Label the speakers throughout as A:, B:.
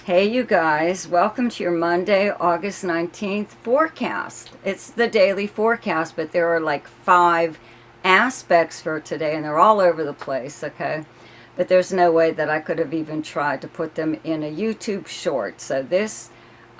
A: Hey you guys, welcome to your Monday, August 19th forecast. It's the daily forecast, but there are like 5 aspects for today and they're all over the place, okay? But there's no way that I could have even tried to put them in a YouTube short. So this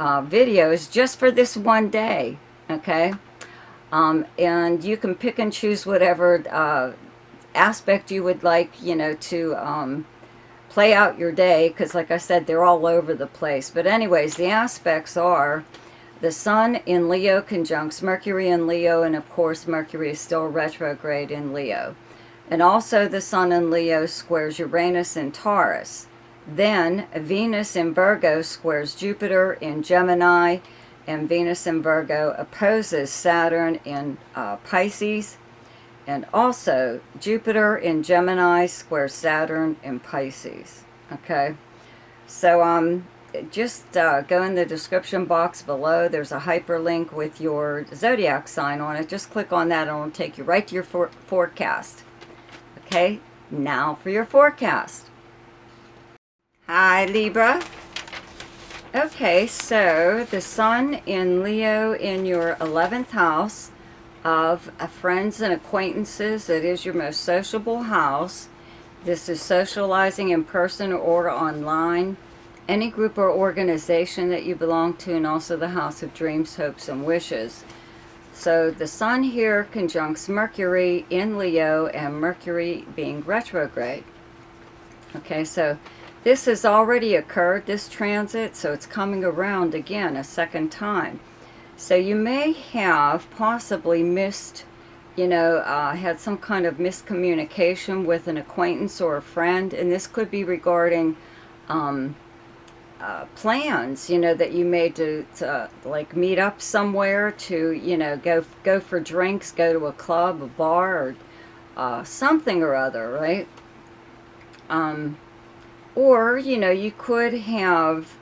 A: video is just for this one day, okay? And you can pick and choose whatever aspect you would like, to play out your day, because like I said, they're all over the place. But anyways, the aspects are the Sun in Leo conjuncts Mercury in Leo, and of course Mercury is still retrograde in Leo. And also the Sun in Leo squares Uranus in Taurus. Then Venus in Virgo squares Jupiter in Gemini, and Venus in Virgo opposes Saturn in Pisces. And also, Jupiter in Gemini squares Saturn in Pisces. Okay? So, just go in the description box below. There's a hyperlink with your Zodiac sign on it. Just click on that and it'll take you right to your forecast. Okay? Now for your forecast. Hi, Libra. Okay, so the Sun in Leo in your 11th house of friends and acquaintances. It is your most sociable house. This is socializing in person or online, any group or organization that you belong to, and also the house of dreams, hopes, and wishes. So the Sun here conjuncts Mercury in Leo, and Mercury being retrograde. Okay, so this has already occurred, this transit, so it's coming around again a second time. So you may have possibly missed, had some kind of miscommunication with an acquaintance or a friend, and this could be regarding plans, that you made to like meet up somewhere to, go for drinks, go to a club, a bar, or something or other, right? Or, you could have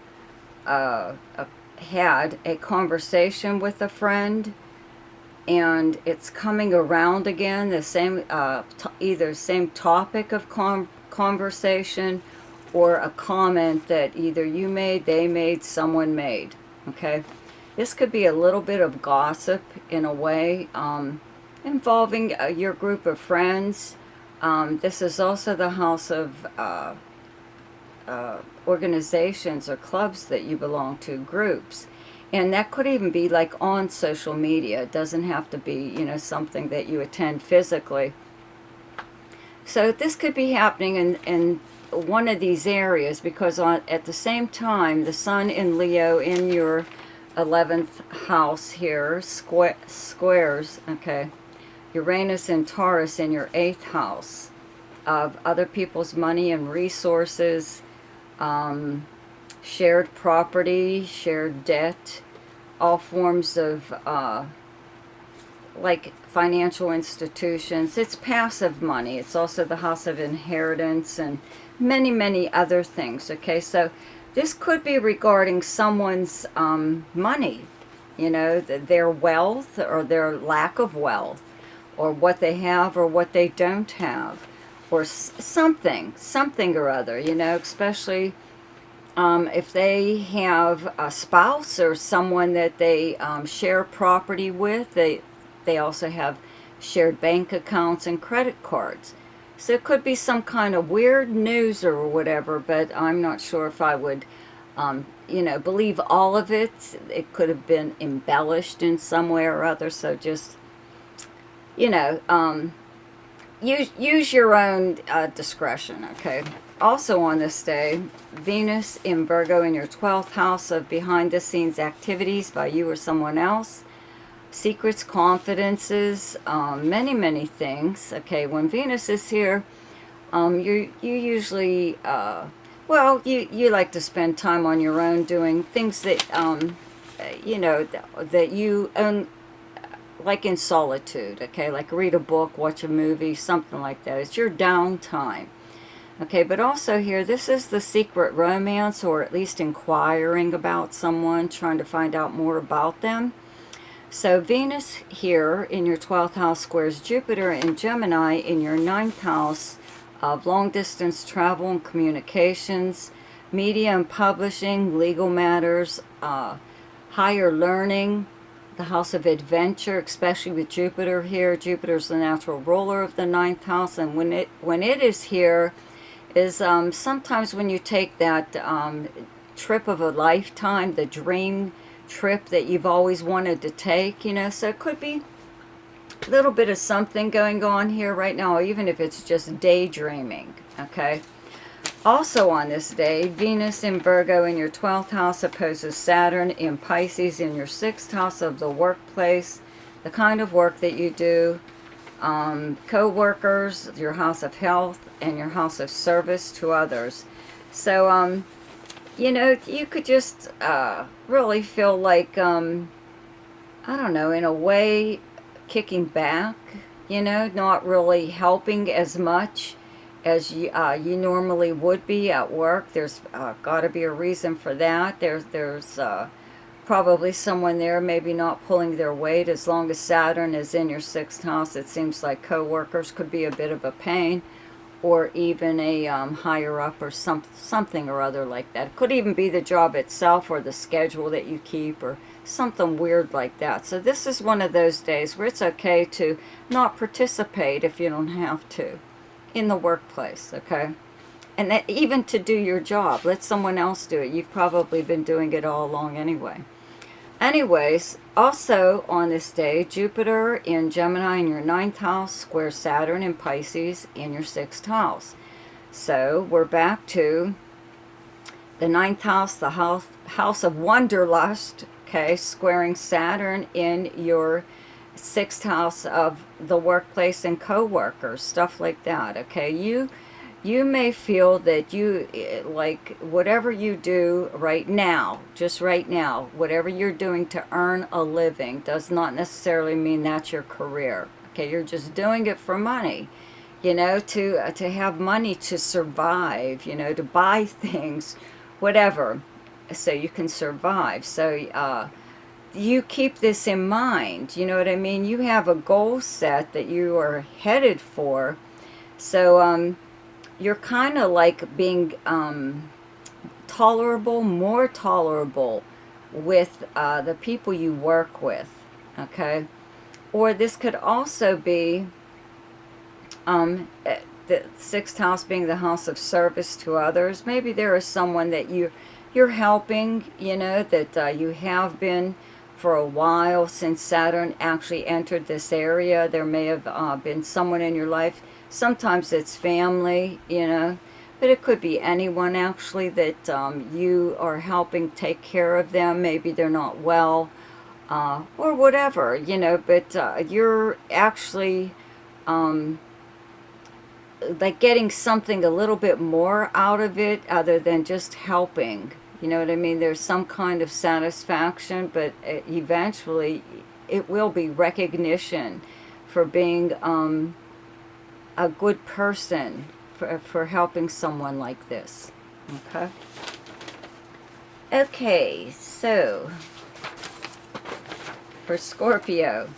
A: had a conversation with a friend and it's coming around again, the same either same topic of conversation or a comment that either you made, they made, someone made. Okay, this could be a little bit of gossip in a way, involving your group of friends. This is also the house of organizations or clubs that you belong to, groups, and that could even be like on social media. It doesn't have to be something that you attend physically. So this could be happening in one of these areas, because at the same time the Sun in Leo in your 11th house here squares Uranus and Taurus in your 8th house of other people's money and resources, shared property, shared debt, all forms of like financial institutions. It's passive money. It's also the house of inheritance and many other things. Okay, so this could be regarding someone's money, their wealth or their lack of wealth, or what they have or what they don't have, or something or other, especially if they have a spouse or someone that they share property with. They also have shared bank accounts and credit cards. So it could be some kind of weird news or whatever, but I'm not sure if I would, believe all of it. It could have been embellished in some way or other, so just, use your own discretion, okay? Also on this day, Venus in Virgo in your 12th house of behind-the-scenes activities by you or someone else. Secrets, confidences, many things. Okay, when Venus is here, you usually, you like to spend time on your own doing things that, that you own, like in solitude, okay? Like read a book, watch a movie, something like that. It's your downtime. Okay, but also here, this is the secret romance, or at least inquiring about someone, trying to find out more about them. So Venus here in your 12th house squares Jupiter in Gemini in your 9th house of long-distance travel and communications, media and publishing, legal matters, higher learning, the house of adventure, especially with Jupiter here. Jupiter's the natural ruler of the ninth house, and when it is here, is sometimes when you take that trip of a lifetime, the dream trip that you've always wanted to take, you know. So it could be a little bit of something going on here right now, even if it's just daydreaming, okay? Also on this day, Venus in Virgo in your 12th house opposes Saturn in Pisces in your 6th house of the workplace, the kind of work that you do, co-workers, your house of health, and your house of service to others. So, you know, you could just really feel like, I don't know, in a way, kicking back, you know, not really helping as much as you normally would be at work. There's got to be a reason for that. There's probably someone there maybe not pulling their weight. As long as Saturn is in your 6th house, it seems like co-workers could be a bit of a pain, or even a higher up or something or other like that. It could even be the job itself or the schedule that you keep or something weird like that. So this is one of those days where it's okay to not participate if you don't have to in the workplace, okay? And that even to do your job, let someone else do it. You've probably been doing it all along anyway. Anyways, also on this day, Jupiter in Gemini in your 9th house squares Saturn in Pisces in your 6th house. So we're back to the 9th house, the house of wanderlust, okay, squaring Saturn in your 6th house of the workplace and co-workers, stuff like that, okay? You may feel that you, like, whatever you do right now, just right now, whatever you're doing to earn a living does not necessarily mean that's your career, okay? You're just doing it for money, you know, to have money to survive, you know, to buy things, whatever, so you can survive. So, you keep this in mind, you know what I mean? You have a goal set that you are headed for. So, you're kind of like being tolerable, more tolerable with the people you work with, okay? Or this could also be the 6th house being the house of service to others. Maybe there is someone that you're helping, you know, that you have been for a while since Saturn actually entered this area. There may have been someone in your life. Sometimes it's family, you know, but it could be anyone actually that you are helping take care of them. Maybe they're not well or whatever, you know, but you're actually like getting something a little bit more out of it other than just helping. You know what I mean? There's some kind of satisfaction, but eventually it will be recognition for being a good person, for helping someone like this. Okay? Okay, so for Scorpio.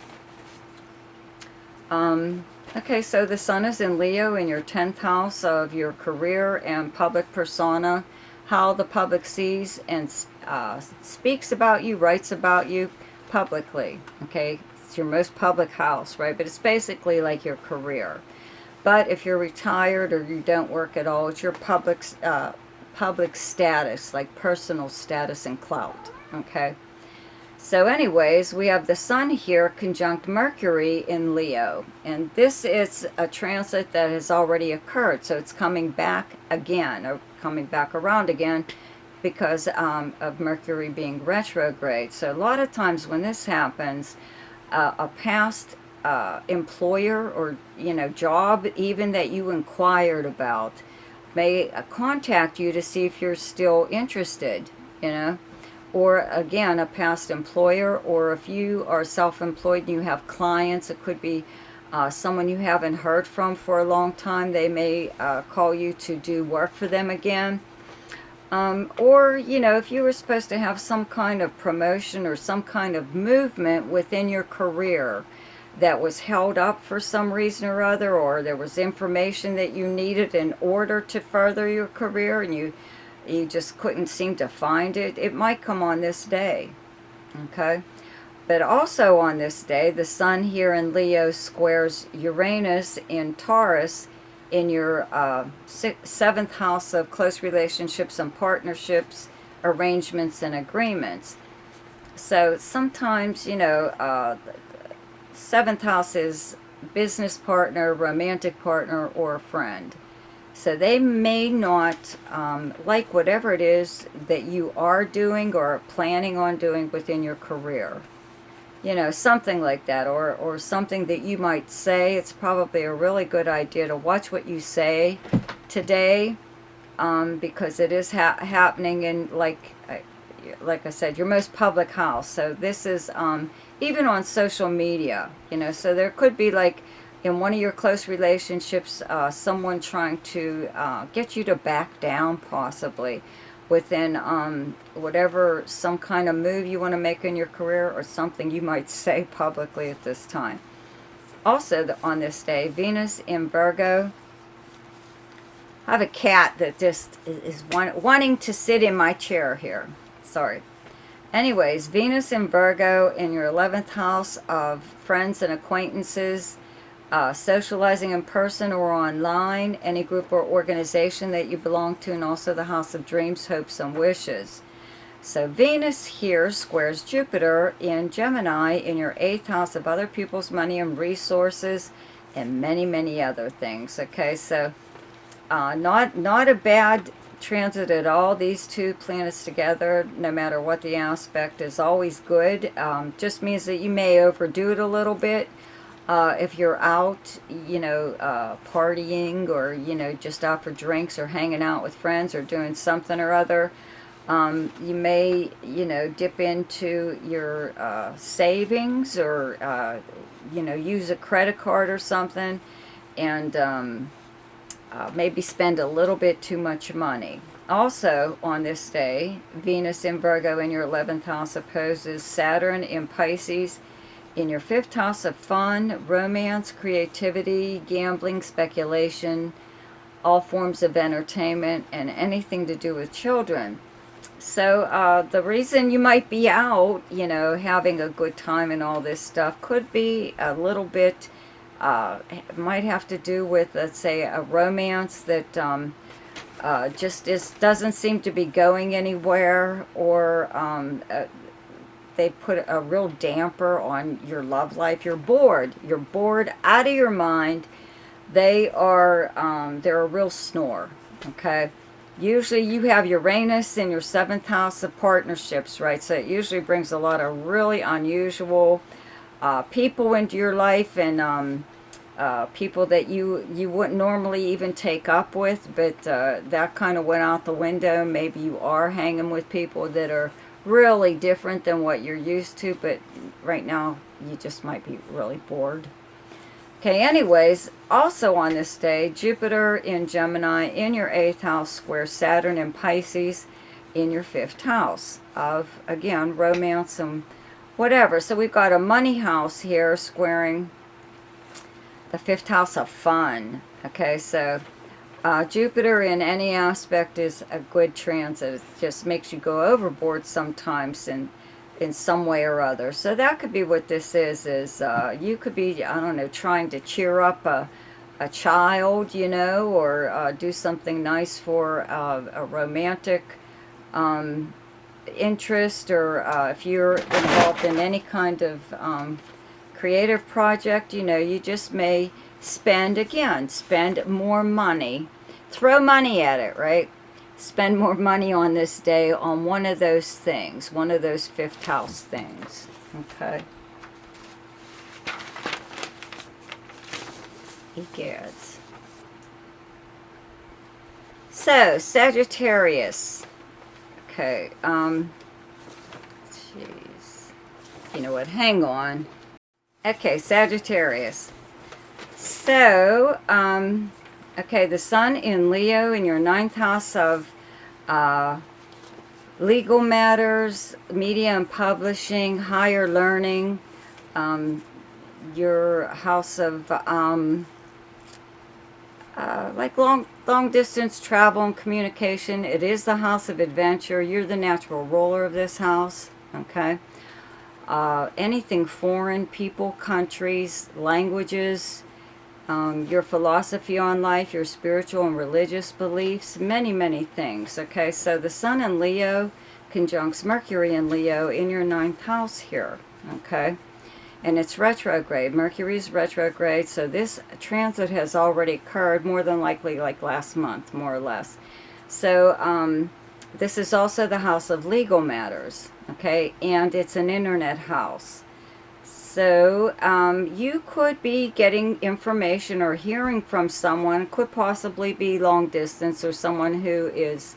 A: Okay, so the sun is in Leo in your 10th house of your career and public persona. How the public sees and speaks about you, writes about you publicly, okay? It's your most public house, right? But it's basically like your career. But if you're retired or you don't work at all, it's your public status, like personal status and clout, okay? So anyways, we have the sun here conjunct Mercury in Leo. And this is a transit that has already occurred. So it's coming back again, or coming back around again, because of Mercury being retrograde. So a lot of times when this happens, a past employer or, you know, job even that you inquired about may contact you to see if you're still interested, you know. Or again, a past employer, or if you are self-employed and you have clients, it could be someone you haven't heard from for a long time. They may call you to do work for them again. Or, you know, if you were supposed to have some kind of promotion or some kind of movement within your career that was held up for some reason or other, or there was information that you needed in order to further your career, and you just couldn't seem to find it, it might come on this day. Okay? But also on this day, the sun here in Leo squares Uranus in Taurus in your 7th house of close relationships and partnerships, arrangements and agreements. So sometimes, you know, 7th house is business partner, romantic partner, or a friend. So they may not like whatever it is that you are doing or planning on doing within your career. You know, something like that, or something that you might say. It's probably a really good idea to watch what you say today, because it is happening in, like I said, your most public house. So this is even on social media, you know, so there could be, like, in one of your close relationships, someone trying to get you to back down, possibly, within whatever, some kind of move you want to make in your career, or something you might say publicly at this time. Also, on this day, Venus in Virgo. I have a cat that just is wanting to sit in my chair here. Sorry. Anyways, Venus in Virgo in your 11th house of friends and acquaintances, socializing in person or online, any group or organization that you belong to, and also the house of dreams, hopes, and wishes. So Venus here squares Jupiter in Gemini in your 8th house of other people's money and resources, and many, many other things. Okay, so not a bad transit at all. These two planets together, no matter what the aspect, is always good. Just means that you may overdo it a little bit. If you're out, you know, partying, or, you know, just out for drinks or hanging out with friends or doing something or other, you may, you know, dip into your savings, or, you know, use a credit card or something, and maybe spend a little bit too much money. Also, on this day, Venus in Virgo in your 11th house opposes Saturn in Pisces in your 5th house of fun, romance, creativity, gambling, speculation, all forms of entertainment, and anything to do with children. So the reason you might be out, you know, having a good time and all this stuff, could be a little bit, might have to do with, let's say, a romance that just doesn't seem to be going anywhere, or they put a real damper on your love life. You're bored out of your mind. They're a real snore. Okay, usually you have Uranus in your 7th house of partnerships, right? So it usually brings a lot of really unusual people into your life, and people that you wouldn't normally even take up with, but that kind of went out the window. Maybe you are hanging with people that are really different than what you're used to, but right now you just might be really bored. Okay, anyways, also on this day, Jupiter in Gemini in your 8th house squares Saturn in Pisces in your 5th house of, again, romance and whatever. So we've got a money house here squaring the 5th house of fun. Okay, so Jupiter in any aspect is a good transit. It just makes you go overboard sometimes in some way or other. So that could be what this is you could be, I don't know, trying to cheer up a child, you know, or do something nice for a romantic interest, or if you're involved in any kind of creative project, you know, you just may spend more money, throw money at it, right? Spend more money on this day on one of those things, one of those 5th house things. Okay. Egads. So, Sagittarius. Okay, jeez. You know what, hang on. Okay, Sagittarius. So, okay, the sun in Leo in your 9th house of legal matters, media and publishing, higher learning, your house of like long distance travel and communication. It is the house of adventure. You're the natural ruler of this house. Okay. Anything foreign, people, countries, languages, your philosophy on life, your spiritual and religious beliefs, many things. Okay, so the Sun in Leo conjuncts Mercury in Leo in your ninth house here. Okay, and it's retrograde. Mercury's retrograde, so this transit has already occurred, more than likely like last month, more or less. So this is also the house of legal matters. Okay, and it's an internet house. So you could be getting information or hearing from someone. It could possibly be long distance, or someone who is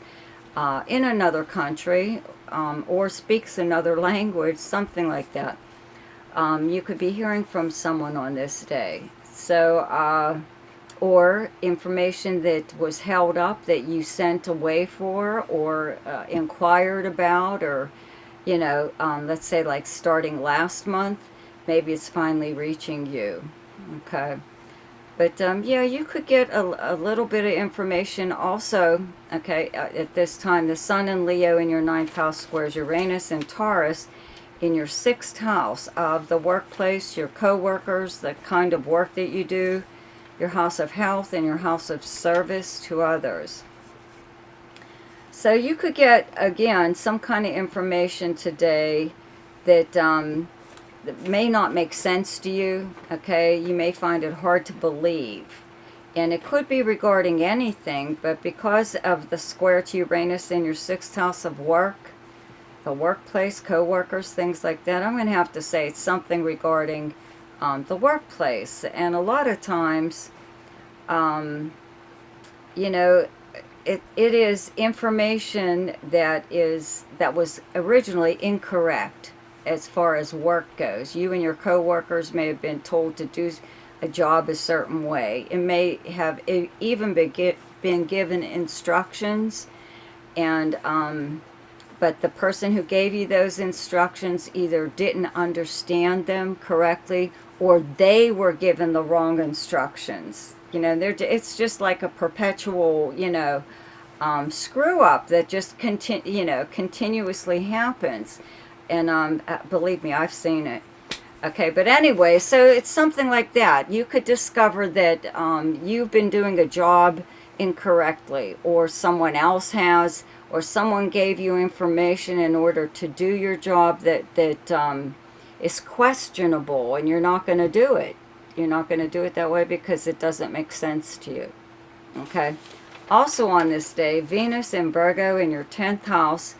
A: in another country or speaks another language, something like that. You could be hearing from someone on this day. So, or information that was held up that you sent away for, or inquired about, or, you know, let's say like starting last month. Maybe it's finally reaching you. Okay. But yeah, you could get a little bit of information also. Okay, at this time, the Sun in Leo in your ninth house squares Uranus and Taurus in your sixth house of the workplace, your co-workers, the kind of work that you do, your house of health, and your house of service to others. So you could get, again, some kind of information today that may not make sense to you. Okay, you may find it hard to believe, and it could be regarding anything, but because of the square to Uranus in your sixth house of work, the workplace, co-workers, things like that, I'm going to have to say it's something regarding the workplace. And a lot of times, you know, it is information that was originally incorrect as far as work goes. You and your co-workers may have been told to do a job a certain way. It may have even been given instructions, and but the person who gave you those instructions either didn't understand them correctly, or they were given the wrong instructions. You know, it's just like a perpetual, you know, screw up that just continuously happens. And believe me, I've seen it. Okay, but anyway, so it's something like that. You could discover that you've been doing a job incorrectly, or someone else has, or someone gave you information in order to do your job that is questionable, and you're not going to do it. You're not going to do it that way because it doesn't make sense to you. Okay. Also on this day, Venus in Virgo in your 10th house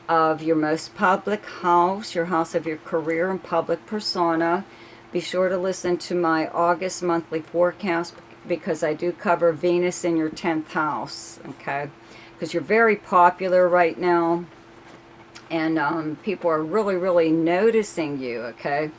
A: of your most public house, your house of your career and public persona. Be sure to listen to my August monthly forecast, because I do cover Venus in your 10th house, okay? Because you're very popular right now, and people are really noticing you, okay?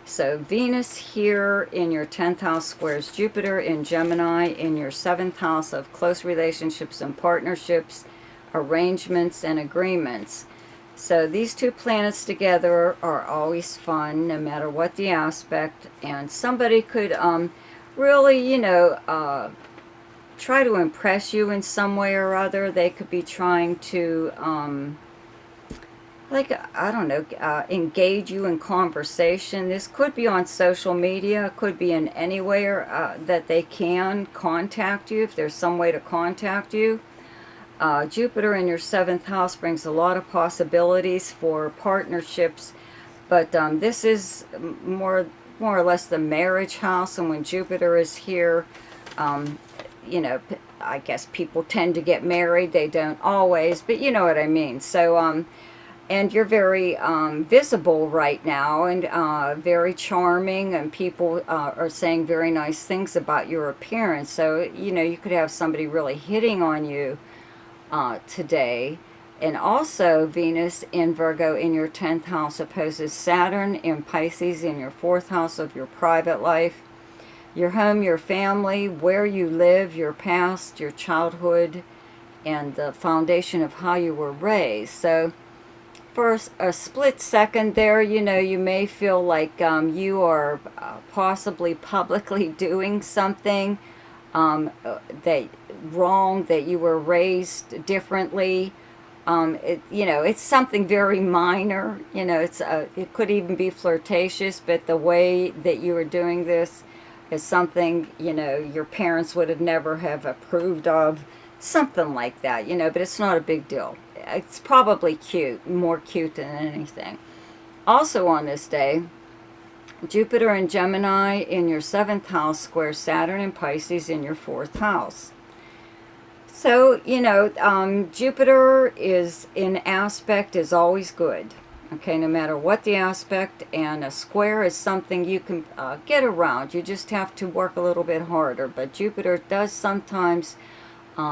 A: So Venus here in your 10th house squares Jupiter in Gemini in your 7th house of close relationships and partnerships, arrangements and agreements. So these two planets together are always fun, no matter what the aspect. And somebody could really, you know, try to impress you in some way or other. They could be trying to, like, I don't know, engage you in conversation. This could be on social media. It could be in anywhere that they can contact you, if there's some way to contact you. Jupiter in your 7th house brings a lot of possibilities for partnerships, but this is more or less the marriage house, and when Jupiter is here, you know, I guess people tend to get married. They don't always, but you know what I mean. So, and you're very visible right now, and very charming, and people are saying very nice things about your appearance. So, you know, you could have somebody really hitting on you today. And also Venus in Virgo in your 10th house opposes Saturn in Pisces in your 4th house of your private life, your home, your family, where you live, your past, your childhood, and the foundation of how you were raised. So for a split second there, you know, you may feel like you are possibly publicly doing something that wrong, that you were raised differently. You know, it's something very minor. You know, it could even be flirtatious, but the way that you are doing this is something, you know, your parents would have never have approved of, something like that, you know, but it's not a big deal. It's probably cute, more cute than anything. Also on this day, Jupiter and Gemini in your 7th house square Saturn and Pisces in your 4th house. So, you know, Jupiter is in aspect is always good. Okay, no matter what the aspect, and a square is something you can get around. You just have to work a little bit harder. But Jupiter does sometimes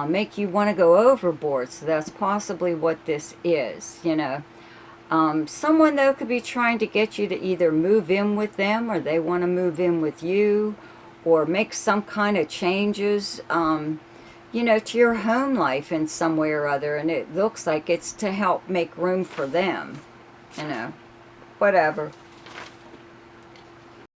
A: make you want to go overboard. So that's possibly what this is, you know. Someone, though, could be trying to get you to either move in with them, or they want to move in with you, or make some kind of changes, you know, to your home life in some way or other. And it looks like it's to help make room for them, you know, whatever.